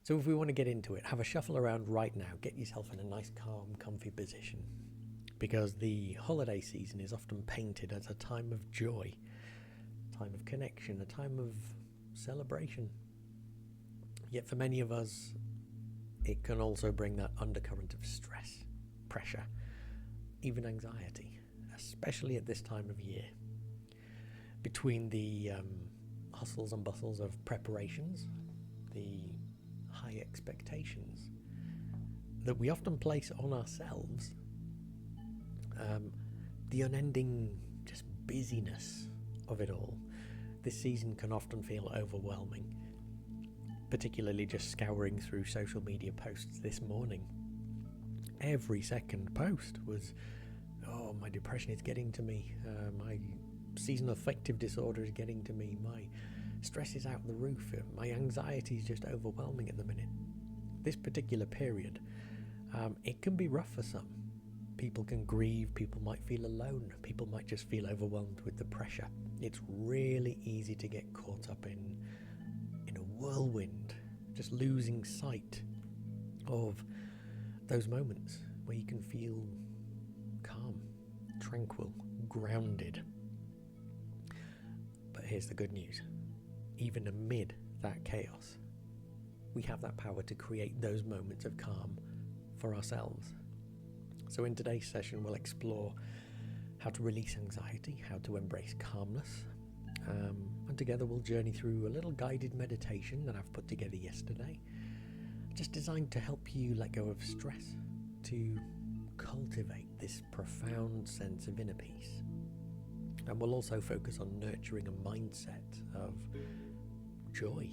So if we want to get into it, have a shuffle around right now. Get yourself in a nice, calm, comfy position. Because the holiday season is often painted as a time of joy, a time of connection, a time of celebration. Yet for many of us, it can also bring that undercurrent of stress, pressure, even anxiety, especially at this time of year. Between the hustles and bustles of preparations, the high expectations that we often place on ourselves, the unending just busyness of it all, this season can often feel overwhelming, particularly just scouring through social media posts this morning. Every second post was, oh, my depression is getting to me, my seasonal affective disorder is getting to me, my stress is out the roof, my anxiety is just overwhelming at the minute. This particular period, it can be rough for some. People can grieve, people might feel alone, people might just feel overwhelmed with the pressure. It's really easy to get caught up in a whirlwind, just losing sight of those moments where you can feel calm, tranquil, grounded. But here's the good news. Even amid that chaos, we have that power to create those moments of calm for ourselves. So in today's session, we'll explore how to release anxiety, how to embrace calmness, and together we'll journey through a little guided meditation that I've put together yesterday, just designed to help you let go of stress, to cultivate this profound sense of inner peace. And we'll also focus on nurturing a mindset of joy,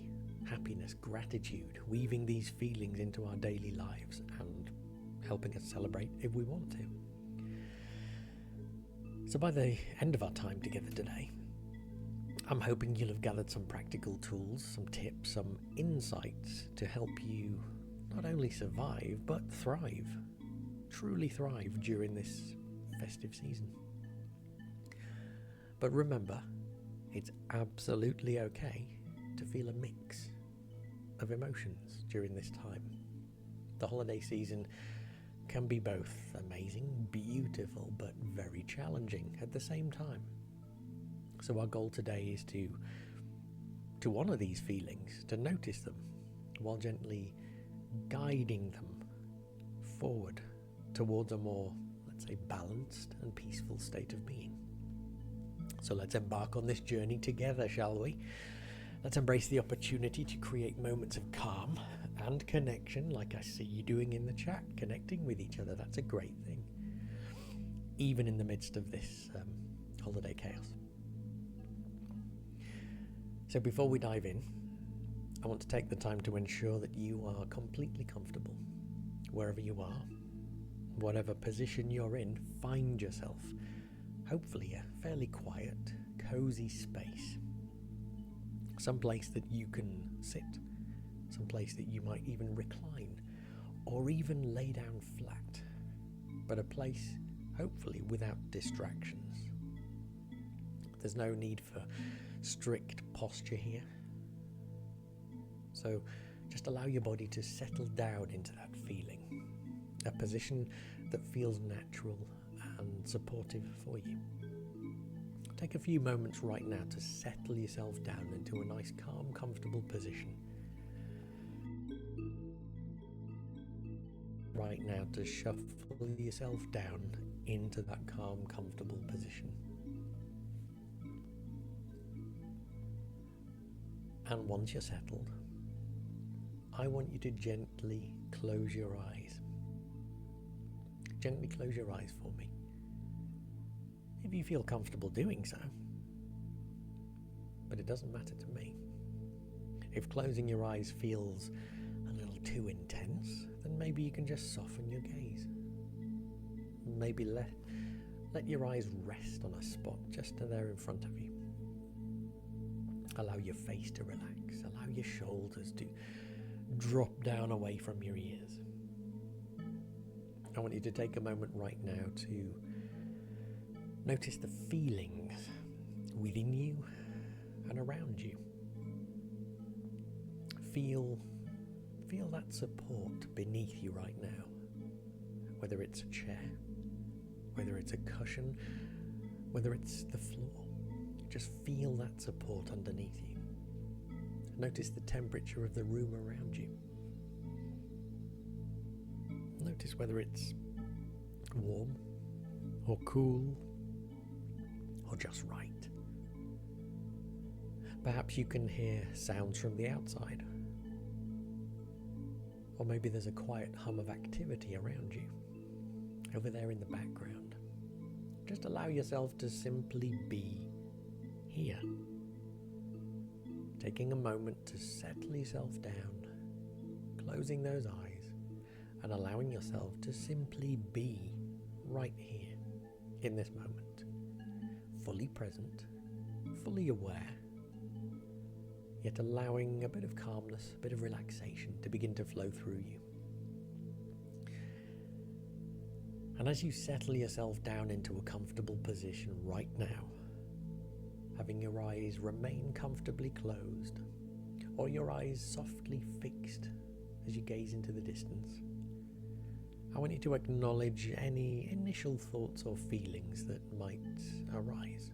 happiness, gratitude, weaving these feelings into our daily lives and helping us celebrate if we want to. So by the end of our time together today, I'm hoping you'll have gathered some practical tools, some tips, some insights to help you not only survive, but thrive, truly thrive during this festive season. But remember, it's absolutely okay to feel a mix of emotions during this time. The holiday season can be both amazing, beautiful, but very challenging at the same time. So our goal today is to honor these feelings, to notice them, while gently guiding them forward towards a more, let's say, balanced and peaceful state of being. So let's embark on this journey together, shall we? Let's embrace the opportunity to create moments of calm and connection, like I see you doing in the chat, connecting with each other. That's a great thing, even in the midst of this holiday chaos. So before we dive in, I want to take the time to ensure that you are completely comfortable. Wherever you are, whatever position you're in, find yourself, hopefully a fairly quiet, cozy space. Some place that you can sit, some place that you might even recline, or even lay down flat, but a place, hopefully, without distractions. There's no need for strict posture here. So just allow your body to settle down into that feeling, a position that feels natural and supportive for you. Take a few moments right now to settle yourself down into a nice, calm, comfortable position. Right now to shuffle yourself down into that calm, comfortable position. And once you're settled, I want you to gently close your eyes. Gently close your eyes for me, if you feel comfortable doing so. But it doesn't matter to me. If closing your eyes feels a little too intense, then maybe you can just soften your gaze. Maybe let your eyes rest on a spot just there in front of you. Allow your face to relax. Allow your shoulders to drop down away from your ears. I want you to take a moment right now to notice the feelings within you and around you. Feel feel that support beneath you right now. Whether it's a chair, whether it's a cushion, whether it's the floor. Just feel that support underneath you. Notice the temperature of the room around you. Notice whether it's warm or cool or just right. Perhaps you can hear sounds from the outside. Or maybe there's a quiet hum of activity around you, over there in the background. Just allow yourself to simply be here. Taking a moment to settle yourself down, closing those eyes, and allowing yourself to simply be right here, in this moment. Fully present, fully aware, yet allowing a bit of calmness, a bit of relaxation to begin to flow through you. And as you settle yourself down into a comfortable position right now, having your eyes remain comfortably closed, or your eyes softly fixed as you gaze into the distance, I want you to acknowledge any initial thoughts or feelings that might arise.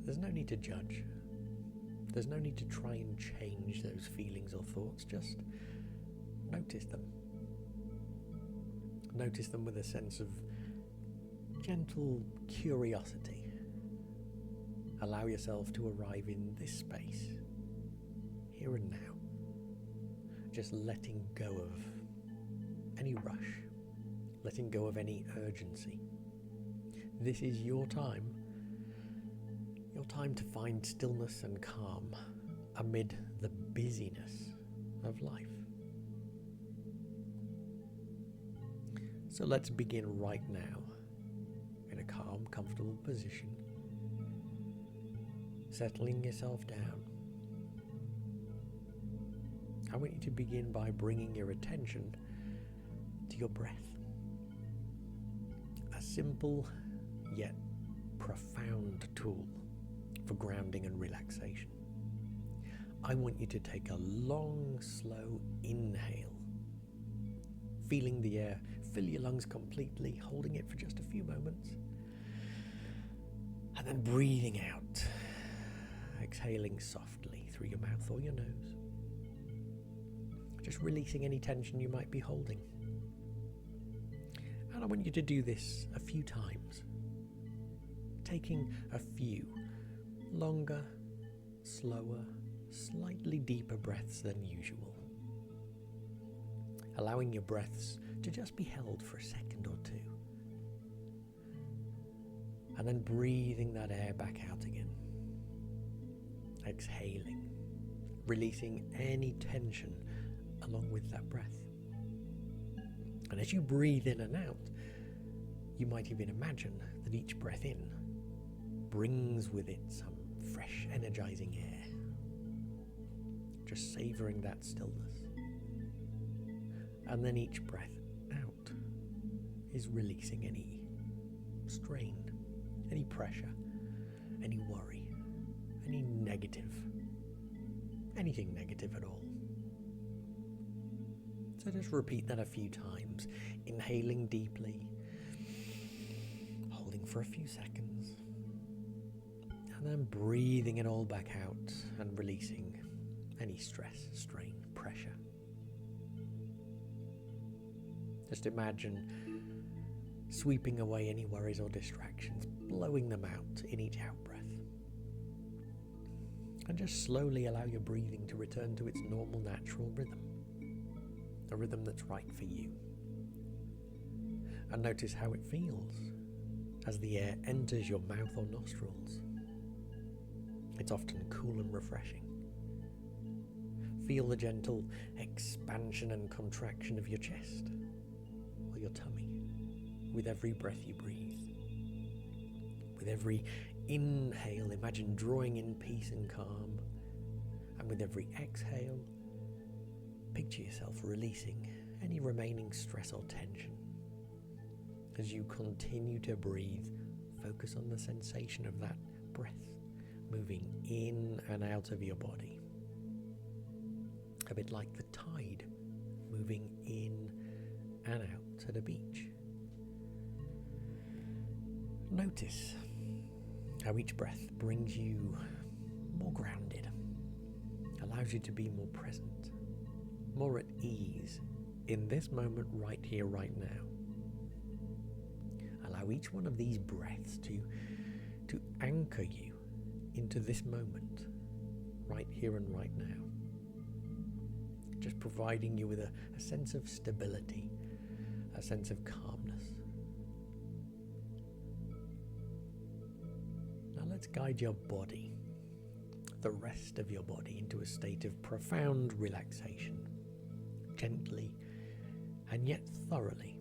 There's no need to judge. There's no need to try and change those feelings or thoughts. Just notice them. Notice them with a sense of gentle curiosity. Allow yourself to arrive in this space, here and now. Just letting go of any rush, letting go of any urgency. This is your time to find stillness and calm amid the busyness of life. So let's begin right now in a calm, comfortable position, settling yourself down. I want you to begin by bringing your attention to your breath. A simple yet profound tool for grounding and relaxation. I want you to take a long, slow inhale, feeling the air fill your lungs completely, holding it for just a few moments, and then breathing out, exhaling softly through your mouth or your nose, just releasing any tension you might be holding. And I want you to do this a few times, taking a few longer, slower, slightly deeper breaths than usual. Allowing your breaths to just be held for a second or two. And then breathing that air back out again. Exhaling, releasing any tension along with that breath. And as you breathe in and out, you might even imagine that each breath in brings with it some fresh, energizing air. Just savoring that stillness. And then each breath out is releasing any strain, any pressure, any worry, any anything negative at all. So just repeat that a few times, inhaling deeply, holding for a few seconds, and then breathing it all back out and releasing any stress, strain, pressure. Just imagine sweeping away any worries or distractions, blowing them out in each out-breath. And just slowly allow your breathing to return to its normal, natural rhythm, a rhythm that's right for you. And notice how it feels as the air enters your mouth or nostrils. It's often cool and refreshing. Feel the gentle expansion and contraction of your chest or your tummy with every breath you breathe. With every inhale, imagine drawing in peace and calm. And with every exhale, picture yourself releasing any remaining stress or tension. As you continue to breathe, focus on the sensation of that breath moving in and out of your body. a bit like the tide moving in and out at a beach. Notice how each breath brings you more grounded, allows you to be more present, more at ease in this moment right here, right now. Allow each one of these breaths to anchor you into this moment, right here and right now. Just providing you with a sense of stability, a sense of calmness. Now let's guide your body, the rest of your body, into a state of profound relaxation, gently and yet thoroughly.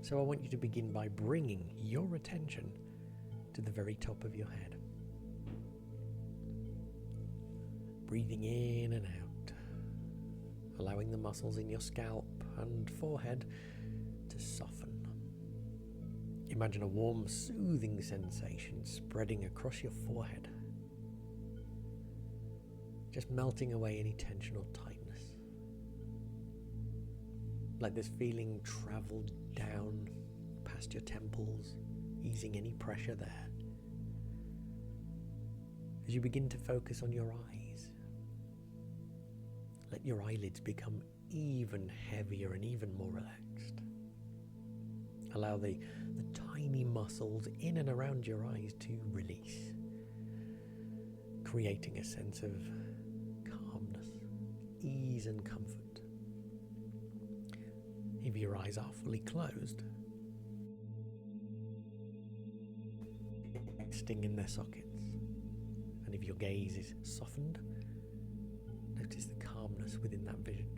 So I want you to begin by bringing your attention to the very top of your head. Breathing in and out, allowing the muscles in your scalp and forehead to soften. Imagine a warm, soothing sensation spreading across your forehead, just melting away any tension or tightness. Let this feeling travel down past your temples, easing any pressure there. As you begin to focus on your eyes, let your eyelids become even heavier and even more relaxed. Allow the tiny muscles in and around your eyes to release, creating a sense of calmness, ease and comfort. If your eyes are fully closed, resting in their sockets, and if your gaze is softened, notice the calmness within that vision.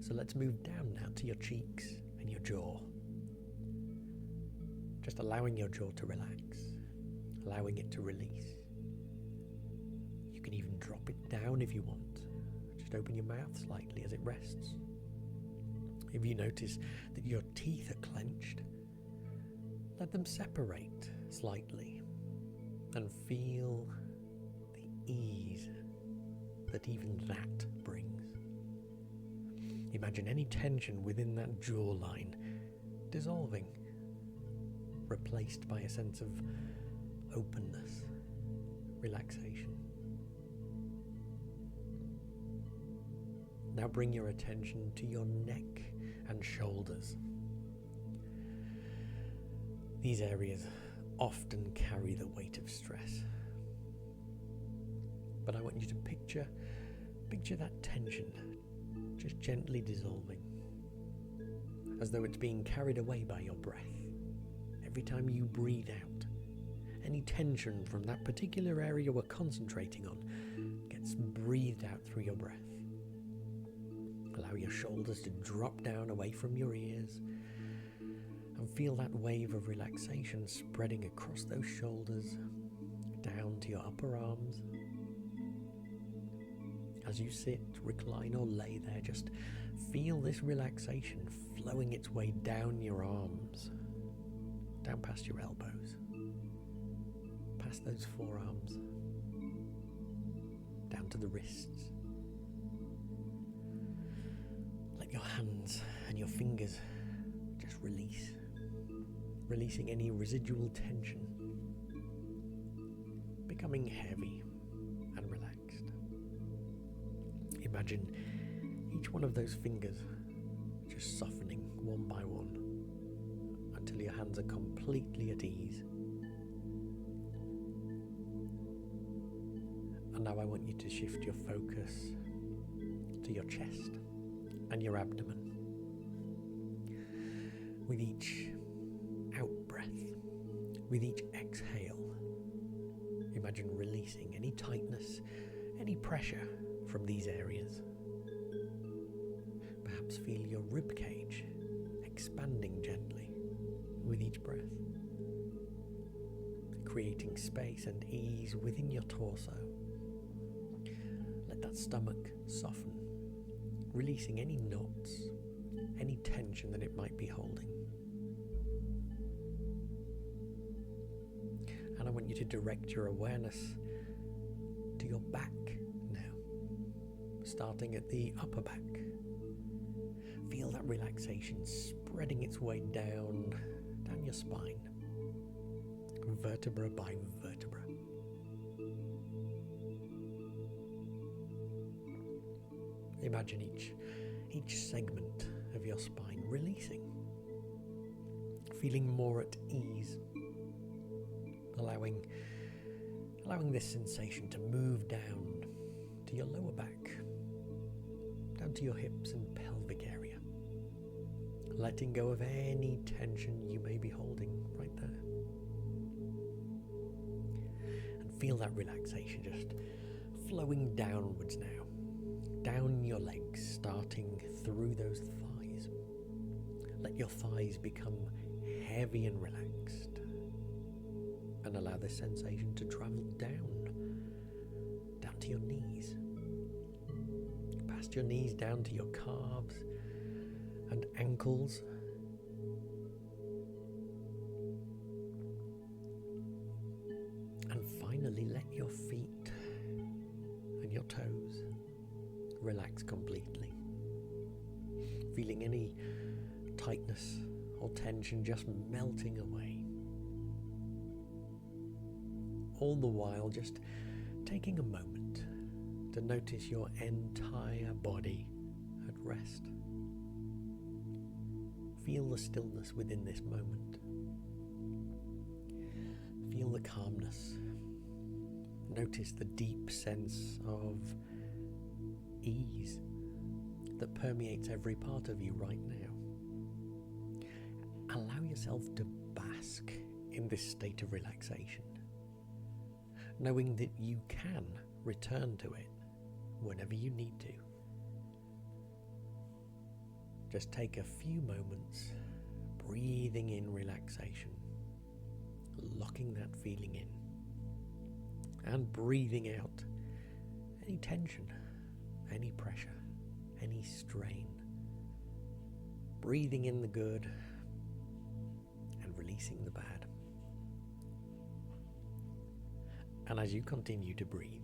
So let's move down now to your cheeks and your jaw. Just allowing your jaw to relax, allowing it to release. You can even drop it down if you want. Just open your mouth slightly as it rests. If you notice that your teeth are clenched, let them separate slightly and feel the ease that even that brings. Imagine any tension within that jawline dissolving, replaced by a sense of openness, relaxation. Now bring your attention to your neck and shoulders. These areas often carry the weight of stress. But I want you to picture that tension just gently dissolving, as though it's being carried away by your breath. Every time you breathe out, any tension from that particular area we're concentrating on gets breathed out through your breath. Allow your shoulders to drop down away from your ears and feel that wave of relaxation spreading across those shoulders down to your upper arms. As you sit, recline or lay there, just feel this relaxation flowing its way down your arms, down past your elbows, past those forearms, down to the wrists. Let your hands and your fingers just release, releasing any residual tension, becoming heavy and relaxed. Imagine each one of those fingers just softening one by one until your hands are completely at ease. And now I want you to shift your focus to your chest and your abdomen. With each out-breath, with each exhale, imagine releasing any tightness, any pressure from these areas. Perhaps feel your rib cage expanding gently with each breath, creating space and ease within your torso. Let that stomach soften, releasing any knots, any tension that it might be holding. And I want you to direct your awareness to your back now, starting at the upper back. Feel that relaxation spreading its way down your spine, vertebra by vertebra. Imagine each segment of your spine releasing, feeling more at ease, allowing this sensation to move down to your lower back, down to your hips and pelvic area, letting go of any tension you may be holding right there. And feel that relaxation just flowing downwards now, down your legs, starting through those thighs. Let your thighs become heavy and relaxed, and allow this sensation to travel down to your knees, past your knees down to your calves and ankles, and finally let your feet and your toes relax completely, feeling any tightness or tension just melting away, all the while just taking a moment to notice your entire body at rest. Feel the stillness within this moment. Feel the calmness. Notice the deep sense of ease that permeates every part of you right now. Allow yourself to bask in this state of relaxation, knowing that you can return to it whenever you need to. Just take a few moments breathing in relaxation, locking that feeling in, and breathing out any tension, any pressure, any strain. Breathing in the good and releasing the bad. And as you continue to breathe,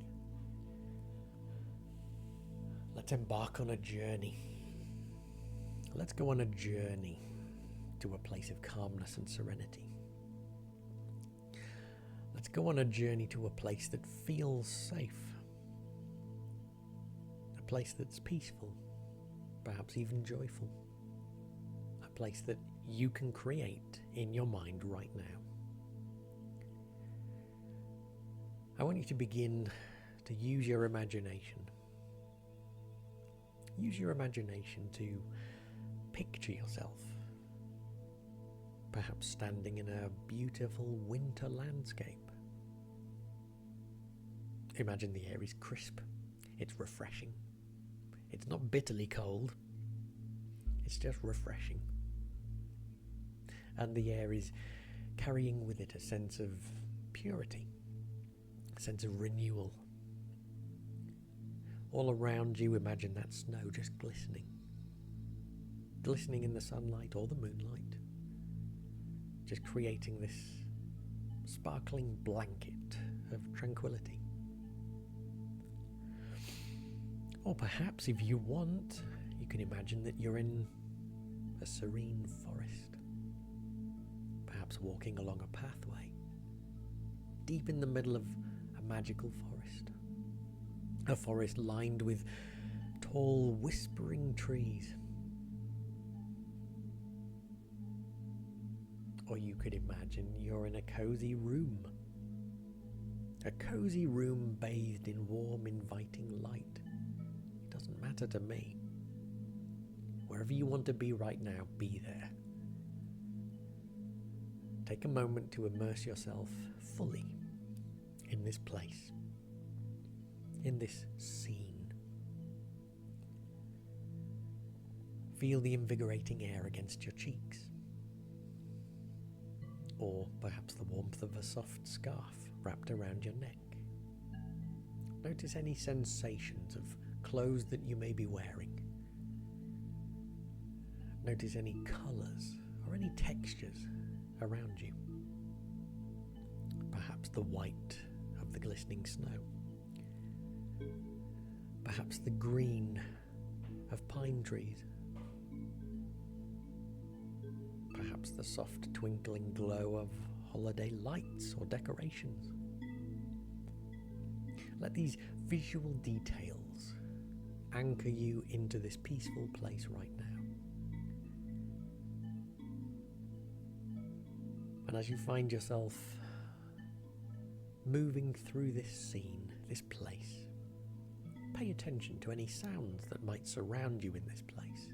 let's embark on a journey. Let's go on a journey to a place of calmness and serenity. Let's go on a journey to a place that feels safe. A place that's peaceful, perhaps even joyful. A place that you can create in your mind right now. I want you to begin to use your imagination. Use your imagination to picture yourself, perhaps standing in a beautiful winter landscape. Imagine the air is crisp, it's refreshing. It's not bitterly cold, it's just refreshing. And the air is carrying with it a sense of purity, a sense of renewal. All around you, imagine that snow just glistening in the sunlight or the moonlight, just creating this sparkling blanket of tranquility. Or perhaps, if you want, you can imagine that you're in a serene forest, perhaps walking along a pathway deep in the middle of a magical forest, a forest lined with tall, whispering trees. Or you could imagine you're in a cozy room bathed in warm, inviting light. It doesn't matter to me. Wherever you want to be right now, be there. Take a moment to immerse yourself fully in this place, in this scene. Feel the invigorating air against your cheeks, or perhaps the warmth of a soft scarf wrapped around your neck. Notice any sensations of clothes that you may be wearing. Notice any colours or any textures around you. Perhaps the white of the glistening snow, Perhaps the green of pine trees. Perhaps the soft twinkling glow of holiday lights or decorations. Let these visual details anchor you into this peaceful place right now. And as you find yourself moving through this scene, this place, pay attention to any sounds that might surround you in this place.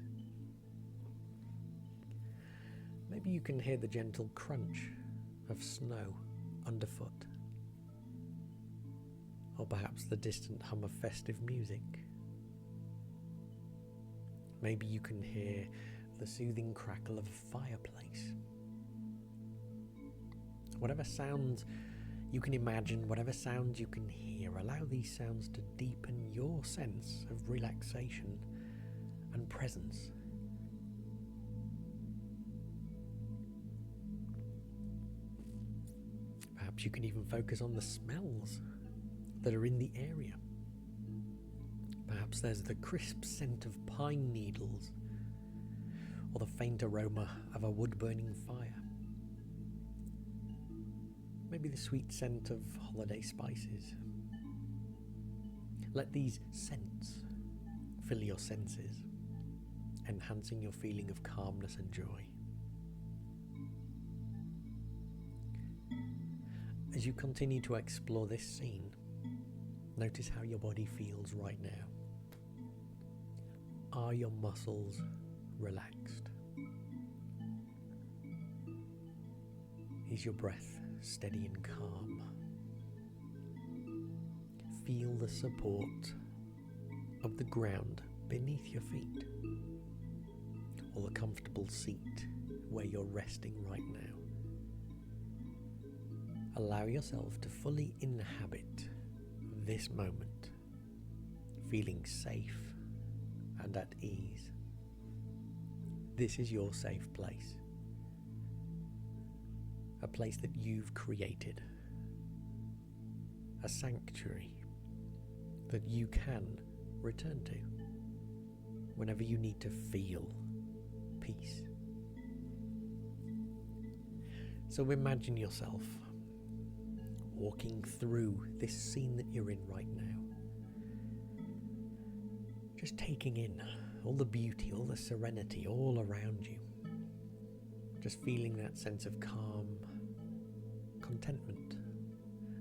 Maybe you can hear the gentle crunch of snow underfoot, or perhaps the distant hum of festive music. Maybe you can hear the soothing crackle of a fireplace. Whatever sounds you can imagine, whatever sounds you can hear, allow these sounds to deepen your sense of relaxation and presence. Perhaps you can even focus on the smells that are in the area. Perhaps there's the crisp scent of pine needles, or the faint aroma of a wood-burning fire. Maybe the sweet scent of holiday spices. Let these scents fill your senses, enhancing your feeling of calmness and joy. As you continue to explore this scene, notice how your body feels right now. Are your muscles relaxed? Is your breath steady and calm? Feel the support of the ground beneath your feet, or the comfortable seat where you're resting right now. Allow yourself to fully inhabit this moment, feeling safe and at ease. This is your safe place, a place that you've created, a sanctuary that you can return to whenever you need to feel peace. So imagine yourself walking through this scene that you're in right now, just taking in all the beauty, all the serenity all around you, just feeling that sense of calm, contentment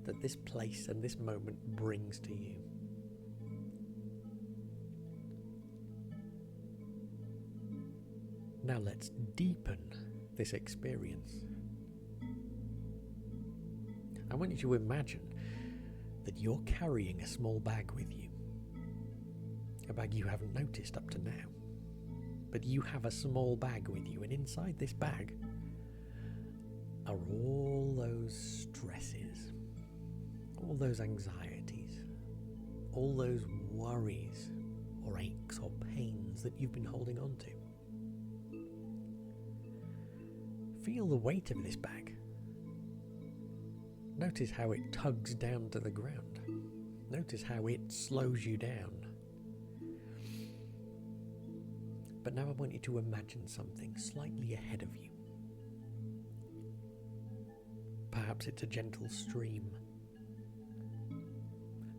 that this place and this moment brings to you. Now let's deepen this experience. I want you to imagine that you're carrying a small bag with you. A bag you haven't noticed up to now. But you have a small bag with you, and inside this bag are all those stresses, all those anxieties, all those worries or aches or pains that you've been holding on to. Feel the weight of this bag. Notice how it tugs down to the ground. Notice how it slows you down. But now I want you to imagine something slightly ahead of you. Perhaps it's a gentle stream.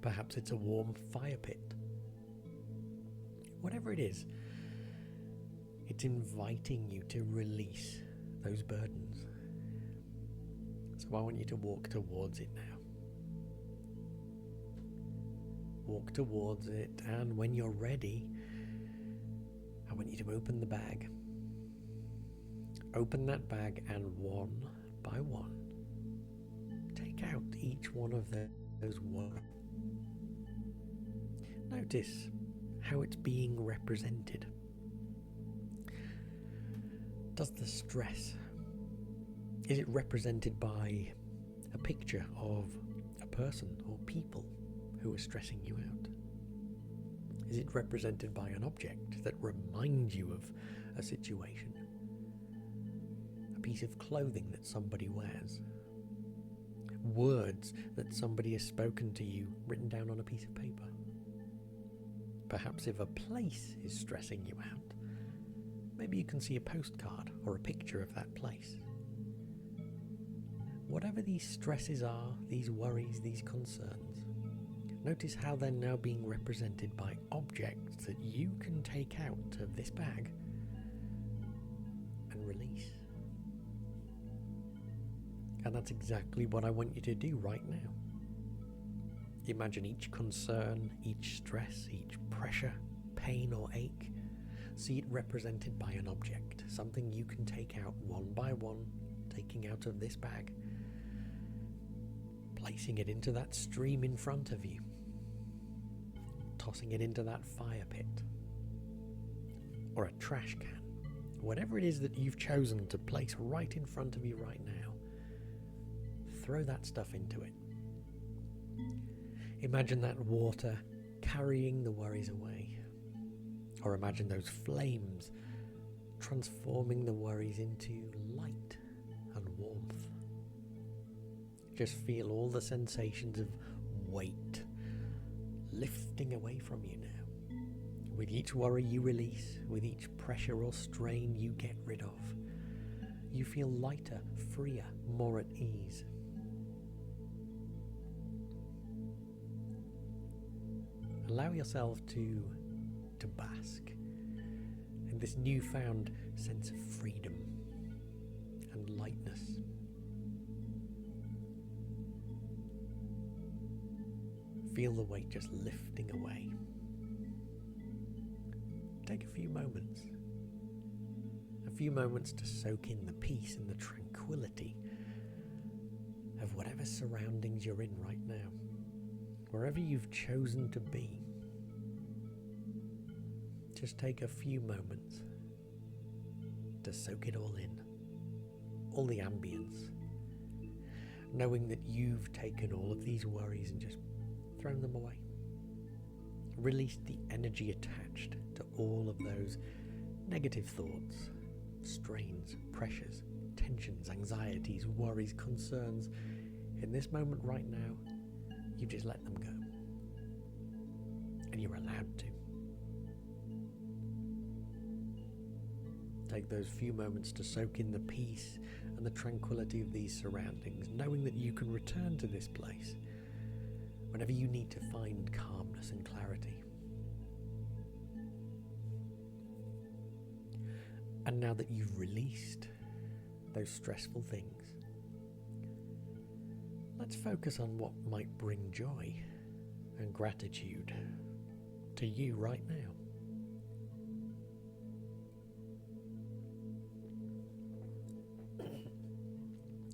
Perhaps it's a warm fire pit. Whatever it is, it's inviting you to release those burdens. So I want you to walk towards it now. Walk towards it, and when you're ready, I want you to open the bag. Open that bag, and one by one, take out each one of those words. Notice how it's being represented. Does the stress, is it represented by a picture of a person or people who are stressing you out? Is it represented by an object that reminds you of a situation? A piece of clothing that somebody wears? Words that somebody has spoken to you, written down on a piece of paper? Perhaps if a place is stressing you out, maybe you can see a postcard or a picture of that place. Whatever these stresses are, these worries, these concerns, notice how they're now being represented by objects that you can take out of this bag and release. And that's exactly what I want you to do right now. Imagine each concern, each stress, each pressure, pain or ache. See it represented by an object, something you can take out one by one, taking out of this bag, placing it into that stream in front of you, tossing it into that fire pit, or a trash can. Whatever it is that you've chosen to place right in front of you right now, throw that stuff into it. Imagine that water carrying the worries away. Or imagine those flames transforming the worries into light and warmth. Just feel all the sensations of weight lifting away from you now. With each worry you release, with each pressure or strain you get rid of, you feel lighter, freer, more at ease. Allow yourself to bask in this newfound sense of freedom and lightness. Feel the weight just lifting away. Take a few moments to soak in the peace and the tranquility of whatever surroundings you're in right now. Wherever you've chosen to be, just take a few moments to soak it all in, all the ambience, knowing that you've taken all of these worries and just thrown them away. Release the energy attached to all of those negative thoughts, strains, pressures, tensions, anxieties, worries, concerns. In this moment right now, you just let them go. And you're allowed to. Take those few moments to soak in the peace and the tranquility of these surroundings, knowing that you can return to this place whenever you need to find calmness and clarity. And now that you've released those stressful things, let's focus on what might bring joy and gratitude to you right now.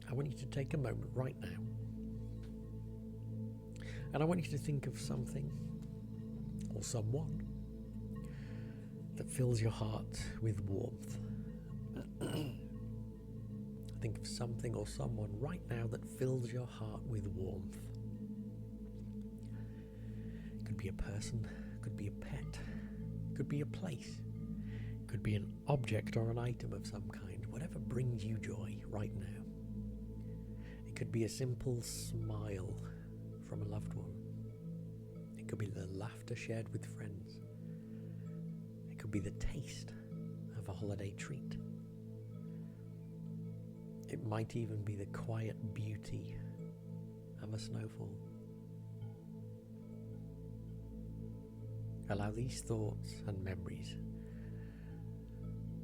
I want you to take a moment right now, and I want you to think of something or someone that fills your heart with warmth. Think of something or someone right now that fills your heart with warmth. It could be a person, could be a pet, could be a place, could be an object or an item of some kind, whatever brings you joy right now. It could be a simple smile from a loved one. It could be the laughter shared with friends. It could be the taste of a holiday treat. It might even be the quiet beauty of a snowfall. Allow these thoughts and memories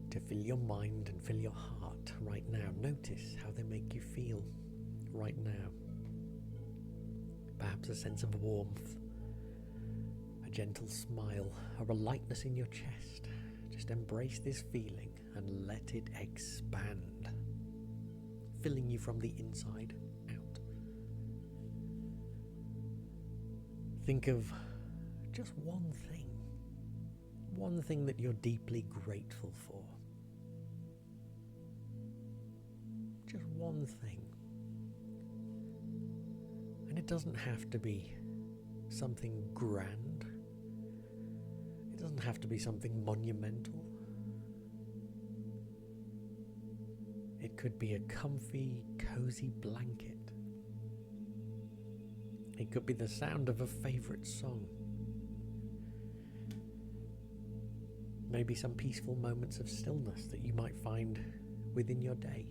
to fill your mind and fill your heart right now. Notice how they make you feel right now. Perhaps a sense of warmth, a gentle smile, or a lightness in your chest. Just embrace this feeling and let it expand, filling you from the inside out. Think of just one thing that you're deeply grateful for. Just one thing. And it doesn't have to be something grand. It doesn't have to be something monumental. It could be a comfy, cozy blanket. It could be the sound of a favorite song. maybe some peaceful moments of stillness that you might find within your day.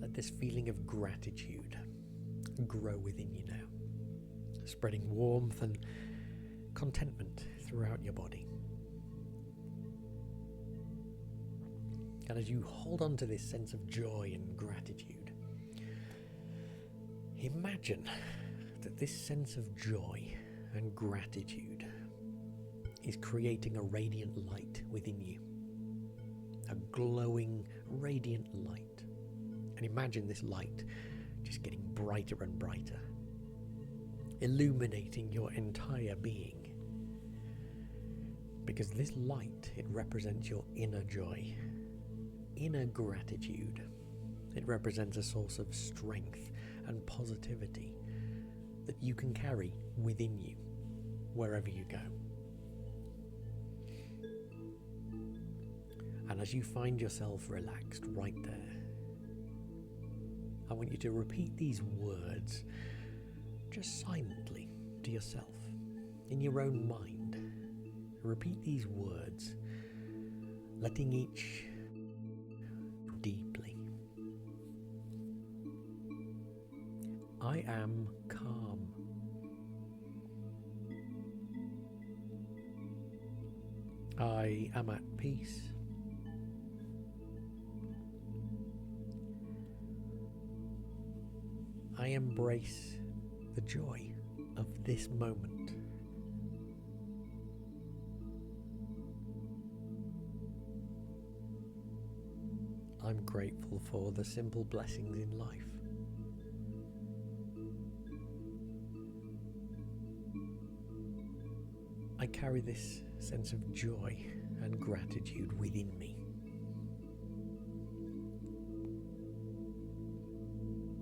Let this feeling of gratitude grow within you now, spreading warmth and contentment throughout your body. And as you hold on to this sense of joy and gratitude, imagine that this sense of joy and gratitude is creating a radiant light within you, a glowing, radiant light. And imagine this light just getting brighter and brighter, illuminating your entire being. Because this light, it represents your inner joy, inner gratitude. It represents a source of strength and positivity that you can carry within you wherever you go. And as you find yourself relaxed right there, I want you to repeat these words just silently to yourself, in your own mind. Repeat these words, letting each deeply. I am calm. I am at peace. I embrace the joy of this moment. I'm grateful for the simple blessings in life. I carry this sense of joy and gratitude within me.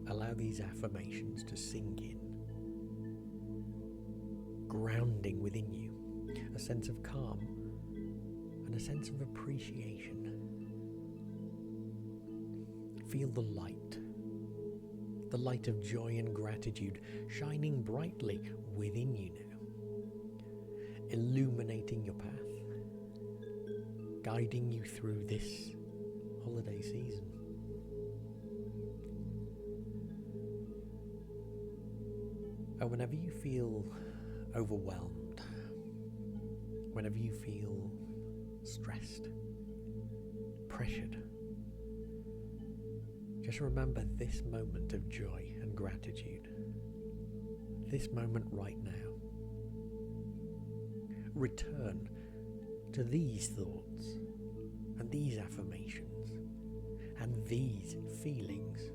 Allow these affirmations to sink in, grounding within you a sense of calm and a sense of appreciation. Feel the light of joy and gratitude shining brightly within you now, illuminating your path, guiding you through this holiday season. And whenever you feel overwhelmed, whenever you feel stressed, pressured, just remember this moment of joy and gratitude, this moment right now. Return to these thoughts and these affirmations and these feelings,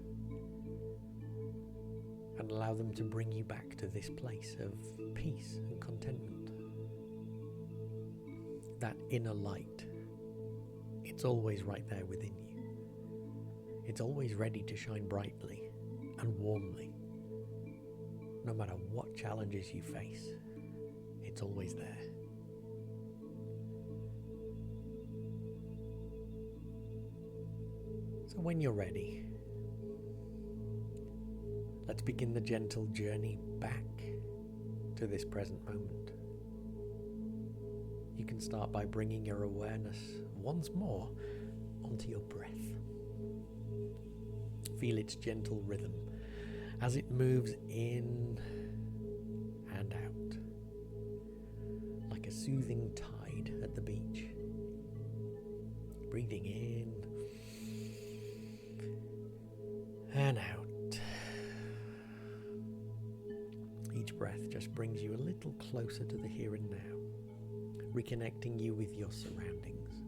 and allow them to bring you back to this place of peace and contentment. That inner light, it's always right there within you. It's always ready to shine brightly and warmly. No matter what challenges you face, it's always there. So when you're ready, let's begin the gentle journey back to this present moment. You can start by bringing your awareness once more onto your breath. Feel its gentle rhythm as it moves in and out, like a soothing tide at the beach. Breathing in and out. Each breath just brings you a little closer to the here and now, reconnecting you with your surroundings.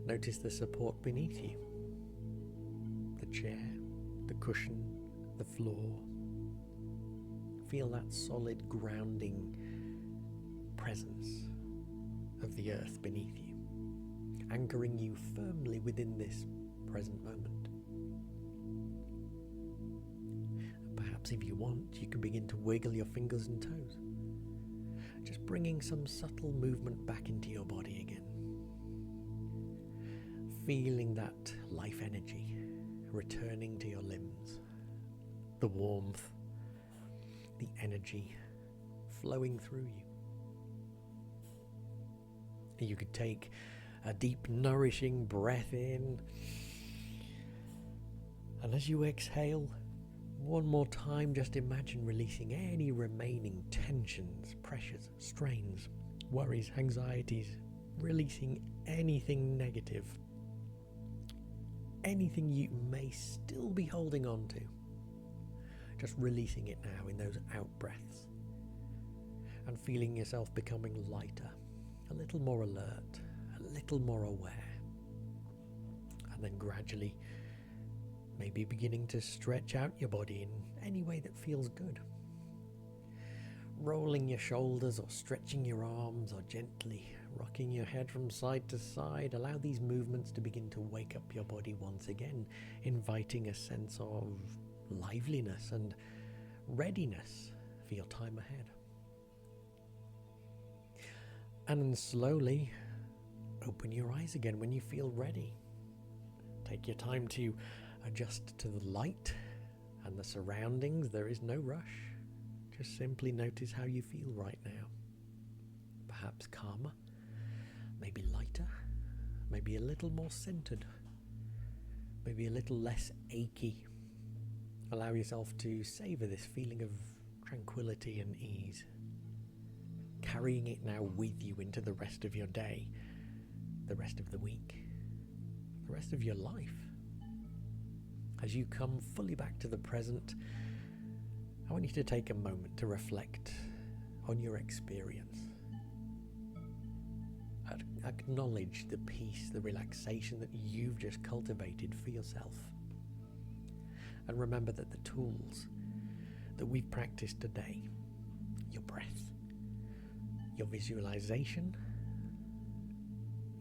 Notice the support beneath you. The chair, the cushion, the floor. Feel that solid grounding presence of the earth beneath you, anchoring you firmly within this present moment. Perhaps if you want, you can begin to wiggle your fingers and toes, just bringing some subtle movement back into your body again. Feeling that life energy returning to your limbs, the warmth, the energy, flowing through you. You could take a deep, nourishing breath in, and as you exhale, one more time, just imagine releasing any remaining tensions, pressures, strains, worries, anxieties, releasing anything negative, anything you may still be holding on to. Just releasing it now in those out breaths and feeling yourself becoming lighter, a little more alert, a little more aware, and then gradually maybe beginning to stretch out your body in any way that feels good. Rolling your shoulders or stretching your arms or gently rocking your head from side to side. Allow these movements to begin to wake up your body once again, inviting a sense of liveliness and readiness for your time ahead. And then slowly open your eyes again when you feel ready. Take your time to adjust to the light and the surroundings. There is no rush. Just simply notice how you feel right now. Perhaps calmer, maybe lighter, maybe a little more centered, maybe a little less achy. Allow yourself to savor this feeling of tranquility and ease, carrying it now with you into the rest of your day, the rest of the week, the rest of your life. As you come fully back to the present, I want you to take a moment to reflect on your experience. Acknowledge the peace, the relaxation that you've just cultivated for yourself. And remember that the tools that we've practiced today, your breath, your visualization,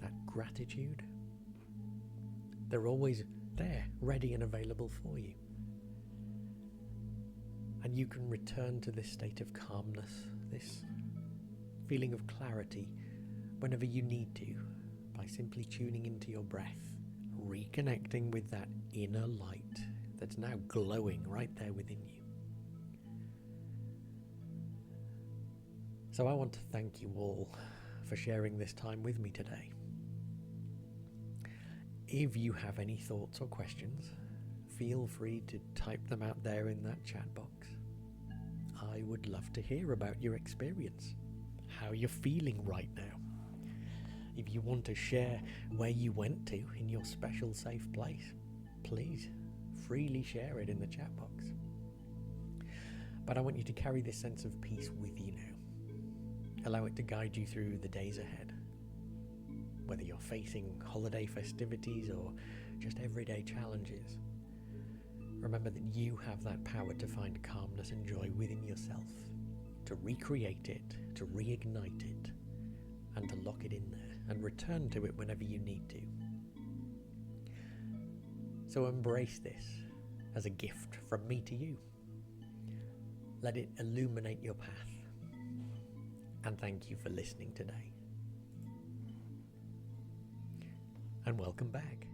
that gratitude, they're always there, ready and available for you. And you can return to this state of calmness, this feeling of clarity, whenever you need to, by simply tuning into your breath, reconnecting with that inner light that's now glowing right there within you. So I want to thank you all for sharing this time with me today. If you have any thoughts or questions, feel free to type them out there in that chat box. I would love to hear about your experience, how you're feeling right now. If you want to share where you went to in your special safe place, please freely share it in the chat box. But I want you to carry this sense of peace with you now. Allow it to guide you through the days ahead. Whether you're facing holiday festivities or just everyday challenges, remember that you have that power to find calmness and joy within yourself, to recreate it, to reignite it, and to lock it in there and return to it whenever you need to. So embrace this as a gift from me to you. Let it illuminate your path. And thank you for listening today. And welcome back.